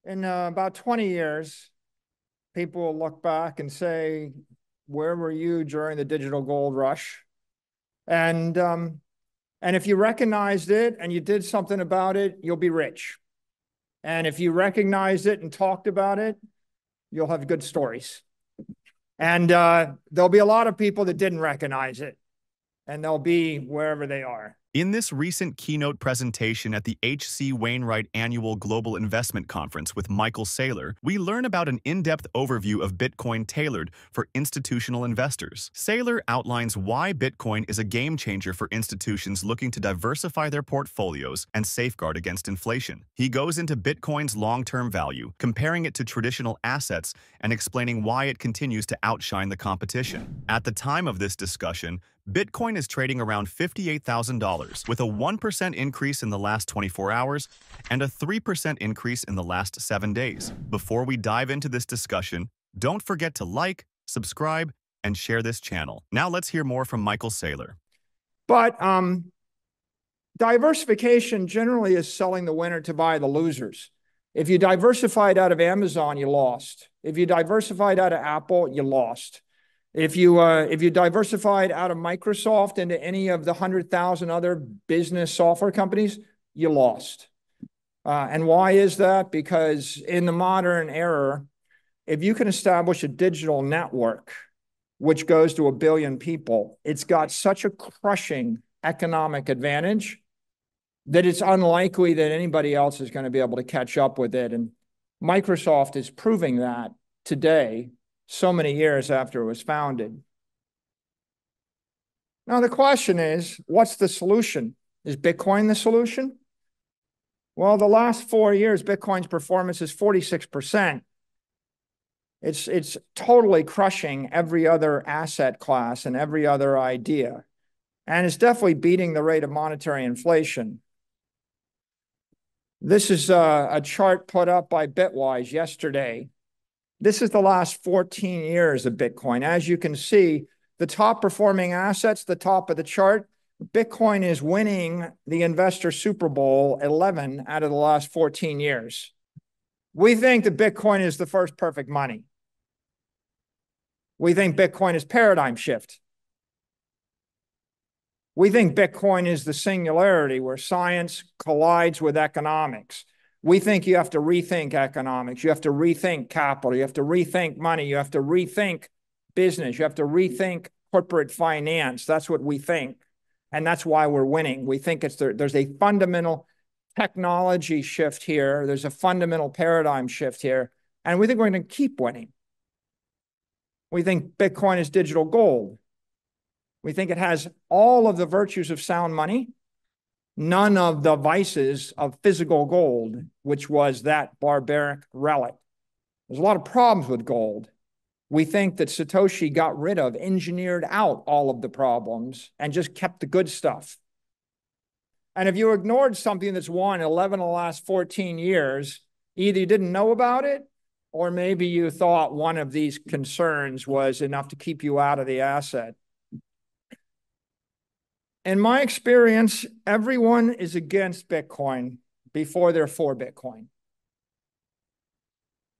In about 20 years, people will look back and say, where were you during the digital gold rush? And, um, and if you recognized it and you did something about it, you'll be rich. And if you recognized it and talked about it, you'll have good stories. And there'll be a lot of people that didn't recognize it, and they'll be wherever they are. In this recent keynote presentation at the H.C. Wainwright Annual Global Investment Conference with Michael Saylor, we learn about an in-depth overview of Bitcoin tailored for institutional investors. Saylor outlines why Bitcoin is a game-changer for institutions looking to diversify their portfolios and safeguard against inflation. He goes into Bitcoin's long-term value, comparing it to traditional assets and explaining why it continues to outshine the competition. At the time of this discussion, Bitcoin is trading around $58,000, with a 1% increase in the last 24 hours and a 3% increase in the last 7 days. Before we dive into this discussion, don't forget to like, subscribe, and share this channel. Now let's hear more from Michael Saylor. But diversification generally is selling the winner to buy the losers. If you diversified out of Amazon, you lost. If you diversified out of Apple, you lost. If you diversified out of Microsoft into any of the 100,000 other business software companies, you lost. And why is that? Because in the modern era, if you can establish a digital network which goes to 1 billion people, it's got such a crushing economic advantage that it's unlikely that anybody else is going to be able to catch up with it. And Microsoft is proving that today, so many years after it was founded. Now, the question is, what's the solution? Is Bitcoin the solution? Well, the last 4 years, Bitcoin's performance is 46%. It's totally crushing every other asset class and every other idea. And it's definitely beating the rate of monetary inflation. This is a chart put up by Bitwise yesterday. This is the last 14 years of Bitcoin. As you can see, the top performing assets, the top of the chart, Bitcoin is winning the investor Super Bowl 11 out of the last 14 years. We think that Bitcoin is the first perfect money. We think Bitcoin is paradigm shift. We think Bitcoin is the singularity where science collides with economics. We think you have to rethink economics. You have to rethink capital. You have to rethink money. You have to rethink business. You have to rethink corporate finance. That's what we think. And that's why we're winning. We think there's a fundamental technology shift here. There's a fundamental paradigm shift here. And we think we're going to keep winning. We think Bitcoin is digital gold. We think it has all of the virtues of sound money, none of the vices of physical gold, which was that barbaric relic. There's a lot of problems with gold. We think that Satoshi got rid of, engineered out all of the problems and just kept the good stuff. And if you ignored something that's won 11 of the last 14 years, either you didn't know about it, or maybe you thought one of these concerns was enough to keep you out of the asset. In my experience, everyone is against Bitcoin before they're for Bitcoin,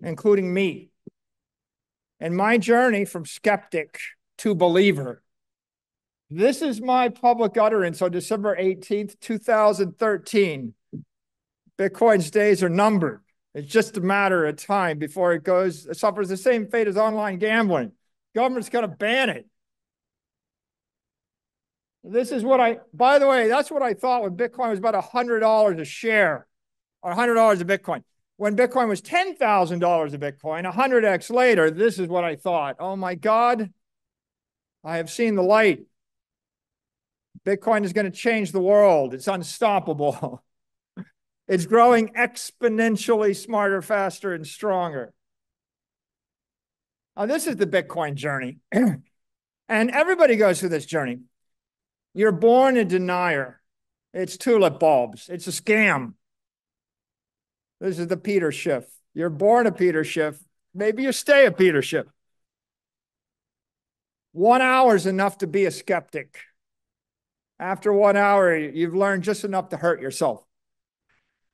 including me. In my journey from skeptic to believer, this is my public utterance on December 18th, 2013. Bitcoin's days are numbered. It's just a matter of time before it suffers the same fate as online gambling. Government's going to ban it. This is what by the way, that's what I thought when Bitcoin was about $100 a share or $100 a Bitcoin. When Bitcoin was $10,000 a Bitcoin, 100x later, this is what I thought. Oh my God, I have seen the light. Bitcoin is going to change the world. It's unstoppable. It's growing exponentially smarter, faster, and stronger. Now, this is the Bitcoin journey. And everybody goes through this journey. You're born a denier. It's tulip bulbs. It's a scam. This is the Peter Schiff. You're born a Peter Schiff. Maybe you stay a Peter Schiff. 1 hour is enough to be a skeptic. After 1 hour, you've learned just enough to hurt yourself.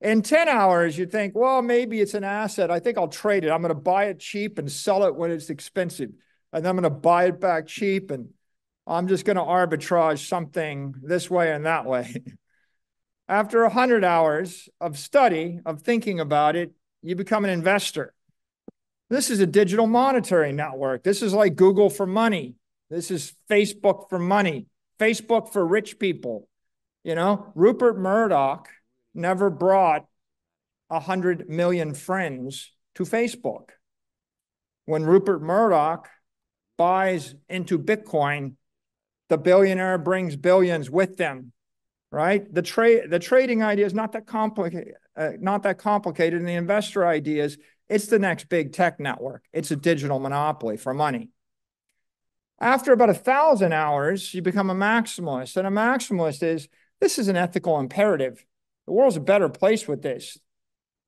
In 10 hours, you think, well, maybe it's an asset. I think I'll trade it. I'm going to buy it cheap and sell it when it's expensive. And then I'm going to buy it back cheap, and I'm just going to arbitrage something this way and that way. After 100 hours of study, of thinking about it, you become an investor. This is a digital monetary network. This is like Google for money. This is Facebook for money, Facebook for rich people. You know, Rupert Murdoch never brought 100 million friends to Facebook. When Rupert Murdoch buys into Bitcoin, the billionaire brings billions with them, right? The trading idea is not that complicated, and the investor idea is it's the next big tech network. It's a digital monopoly for money. After about 1,000 hours, you become a maximalist. And a maximalist is, this is an ethical imperative. The world's a better place with this,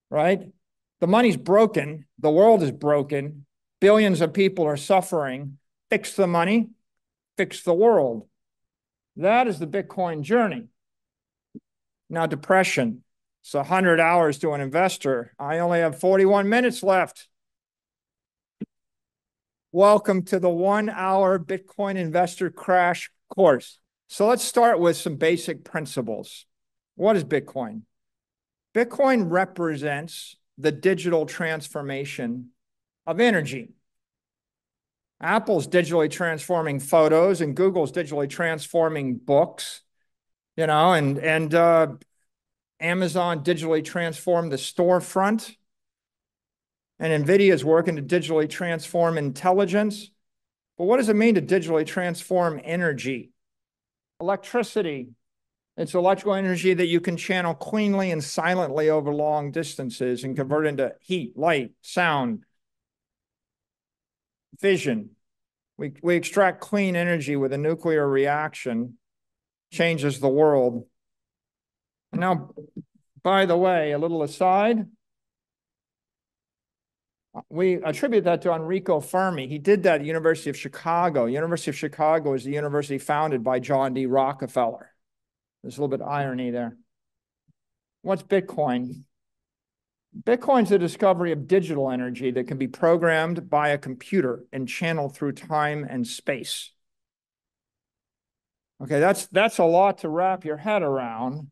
right? The money's broken. The world is broken. Billions of people are suffering. Fix the money, fix the world. That is the Bitcoin journey. Now, depression. It's 100 hours to an investor. I only have 41 minutes left. Welcome to the 1-hour Bitcoin investor crash course. So let's start with some basic principles. What is Bitcoin? Bitcoin represents the digital transformation of energy. Apple's digitally transforming photos, and Google's digitally transforming books, you know, and Amazon digitally transformed the storefront, and NVIDIA is working to digitally transform intelligence. But what does it mean to digitally transform energy? Electricity. It's electrical energy that you can channel cleanly and silently over long distances and convert into heat, light, sound, vision. We extract clean energy with a nuclear reaction, changes the world. And now, by the way, a little aside, we attribute that to Enrico Fermi. He did that at the University of Chicago. University of Chicago is the university founded by John D. Rockefeller. There's a little bit of irony there. What's Bitcoin? Bitcoin's the discovery of digital energy that can be programmed by a computer and channeled through time and space. Okay, that's a lot to wrap your head around.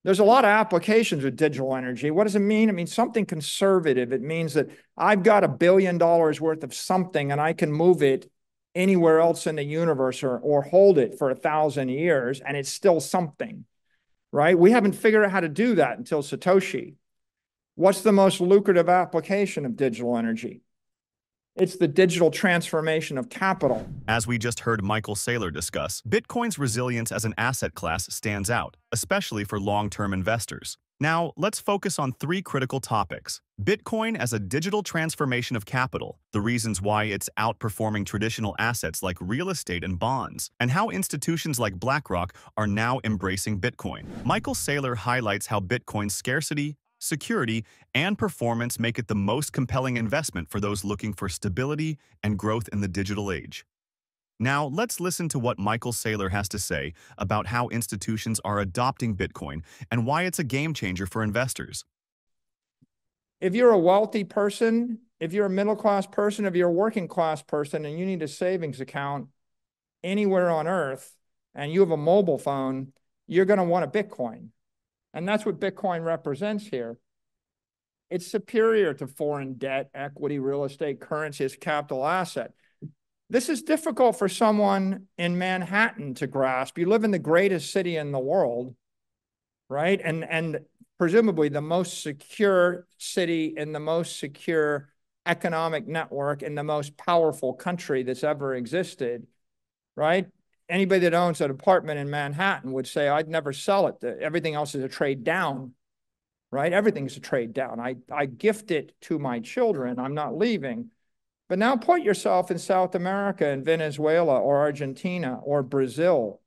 There's a lot of applications with digital energy. What does it mean? It means something conservative. It means that I've got $1 billion worth of something and I can move it anywhere else in the universe or hold it for 1,000 years and it's still something, right? We haven't figured out how to do that until Satoshi. What's the most lucrative application of digital energy? It's the digital transformation of capital. As we just heard Michael Saylor discuss, Bitcoin's resilience as an asset class stands out, especially for long-term investors. Now, let's focus on 3 critical topics. Bitcoin as a digital transformation of capital, the reasons why it's outperforming traditional assets like real estate and bonds, and how institutions like BlackRock are now embracing Bitcoin. Michael Saylor highlights how Bitcoin's scarcity, security, and performance make it the most compelling investment for those looking for stability and growth in the digital age. Now, let's listen to what Michael Saylor has to say about how institutions are adopting Bitcoin and why it's a game changer for investors. If you're a wealthy person, if you're a middle-class person, if you're a working-class person, and you need a savings account anywhere on earth, and you have a mobile phone, you're going to want a Bitcoin. And that's what Bitcoin represents here. It's superior to foreign debt, equity, real estate, currency as a capital asset. This is difficult for someone in Manhattan to grasp. You live in the greatest city in the world, right? And presumably the most secure city in the most secure economic network in the most powerful country that's ever existed, right? Anybody that owns an apartment in Manhattan would say, I'd never sell it. Everything else is a trade down, right? Everything's a trade down. I gift it to my children. I'm not leaving. But now put yourself in South America, in Venezuela or Argentina or Brazil,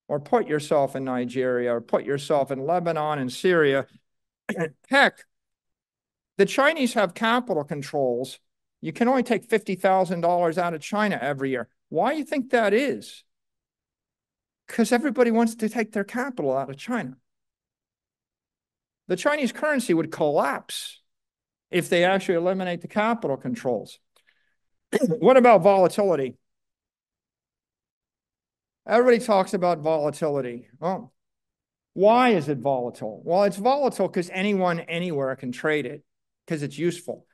or put yourself in Nigeria, or put yourself in Lebanon and Syria. Heck, the Chinese have capital controls. You can only take $50,000 out of China every year. Why do you think that is? Because everybody wants to take their capital out of China. The Chinese currency would collapse if they actually eliminate the capital controls. What about volatility? Everybody talks about volatility. Well, why is it volatile? Well, it's volatile because anyone, anywhere can trade it because it's useful.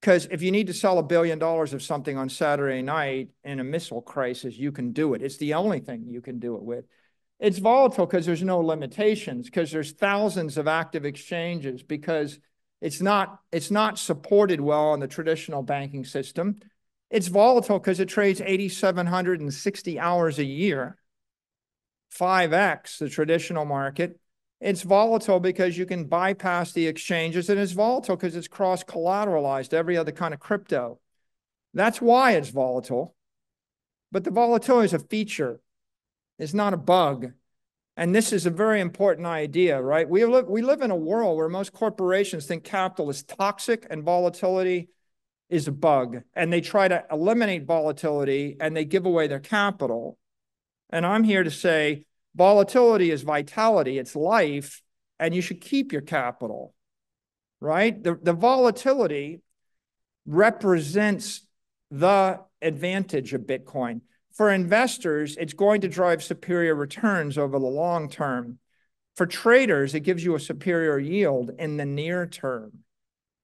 Because if you need to sell $1 billion of something on Saturday night in a missile crisis, you can do it. It's the only thing you can do it with. It's volatile because there's no limitations, because there's thousands of active exchanges, because it's not supported well in the traditional banking system. It's volatile because it trades 8,760 hours a year, 5x the traditional market. It's volatile because you can bypass the exchanges, and it's volatile because it's cross-collateralized every other kind of crypto. That's why it's volatile. But the volatility is a feature. It's not a bug. And this is a very important idea, right? We live in a world where most corporations think capital is toxic and volatility is a bug. And they try to eliminate volatility and they give away their capital. And I'm here to say volatility is vitality, it's life, and you should keep your capital, right? The volatility represents the advantage of Bitcoin. For investors, it's going to drive superior returns over the long term. For traders, it gives you a superior yield in the near term.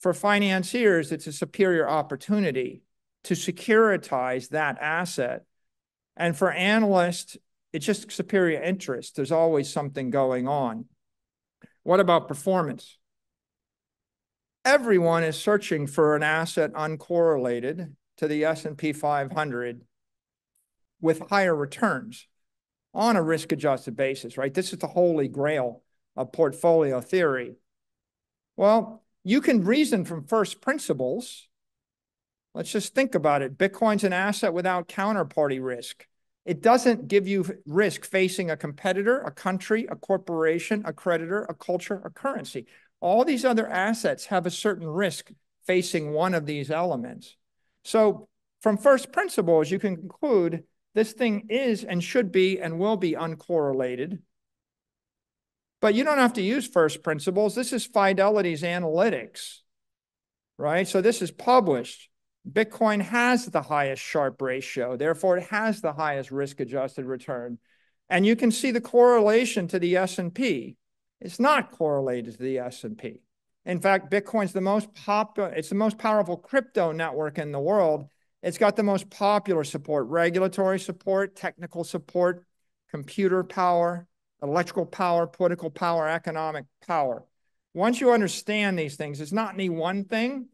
For financiers, it's a superior opportunity to securitize that asset. And for analysts, it's just superior interest. There's always something going on. What about performance? Everyone is searching for an asset uncorrelated to the S&P 500 with higher returns on a risk-adjusted basis, right? This is the holy grail of portfolio theory. Well, you can reason from first principles. Let's just think about it. Bitcoin's an asset without counterparty risk. It doesn't give you risk facing a competitor, a country, a corporation, a creditor, a culture, a currency. All these other assets have a certain risk facing one of these elements. So from first principles, you can conclude this thing is and should be and will be uncorrelated. But you don't have to use first principles. This is Fidelity's analytics, right? So this is published. Bitcoin has the highest Sharpe ratio. Therefore, it has the highest risk-adjusted return. And you can see the correlation to the S&P. It's not correlated to the S&P. In fact, Bitcoin's the most popular, it's the most powerful crypto network in the world. It's got the most popular support, regulatory support, technical support, computer power, electrical power, political power, economic power. Once you understand these things, it's not any one thing.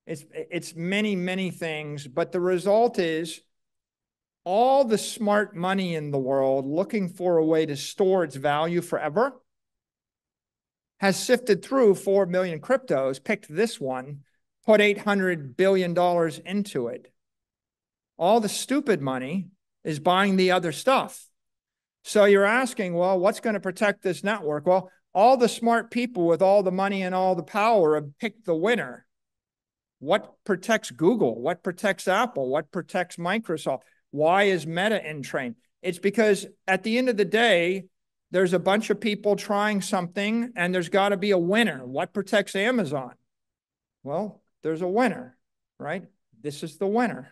It's many, many things. But the result is all the smart money in the world looking for a way to store its value forever has sifted through 4 million cryptos, picked this one, put $800 billion into it. All the stupid money is buying the other stuff. So you're asking, well, what's going to protect this network? Well, all the smart people with all the money and all the power have picked the winner. What protects Google? What protects Apple? What protects Microsoft? Why is Meta in train? It's because at the end of the day, there's a bunch of people trying something and there's got to be a winner. What protects Amazon? Well, there's a winner, right? This is the winner.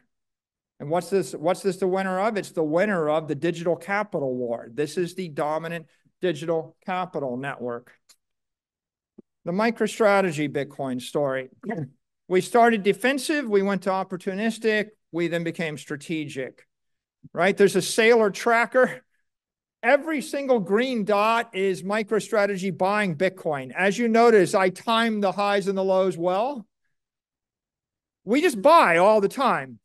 And what's this the winner of? It's the winner of the digital capital war. This is the dominant digital capital network. The MicroStrategy Bitcoin story. We started defensive, we went to opportunistic, we then became strategic, right? There's a Saylor tracker. Every single green dot is MicroStrategy buying Bitcoin. As you notice, I time the highs and the lows well. We just buy all the time.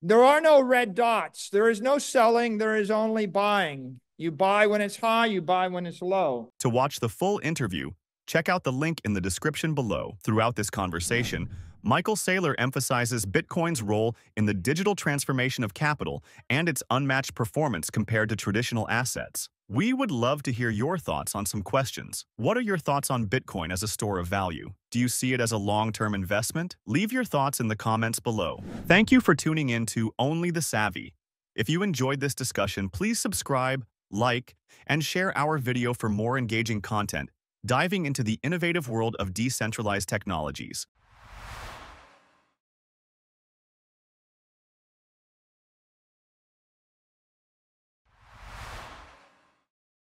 There are no red dots. There is no selling. There is only buying. You buy when it's high, you buy when it's low. To watch the full interview, check out the link in the description below. Throughout this conversation, Michael Saylor emphasizes Bitcoin's role in the digital transformation of capital and its unmatched performance compared to traditional assets. We would love to hear your thoughts on some questions. What are your thoughts on Bitcoin as a store of value? Do you see it as a long-term investment? Leave your thoughts in the comments below. Thank you for tuning in to Only the Savvy. If you enjoyed this discussion, please subscribe, like, and share our video for more engaging content. diving into the innovative world of decentralized technologies.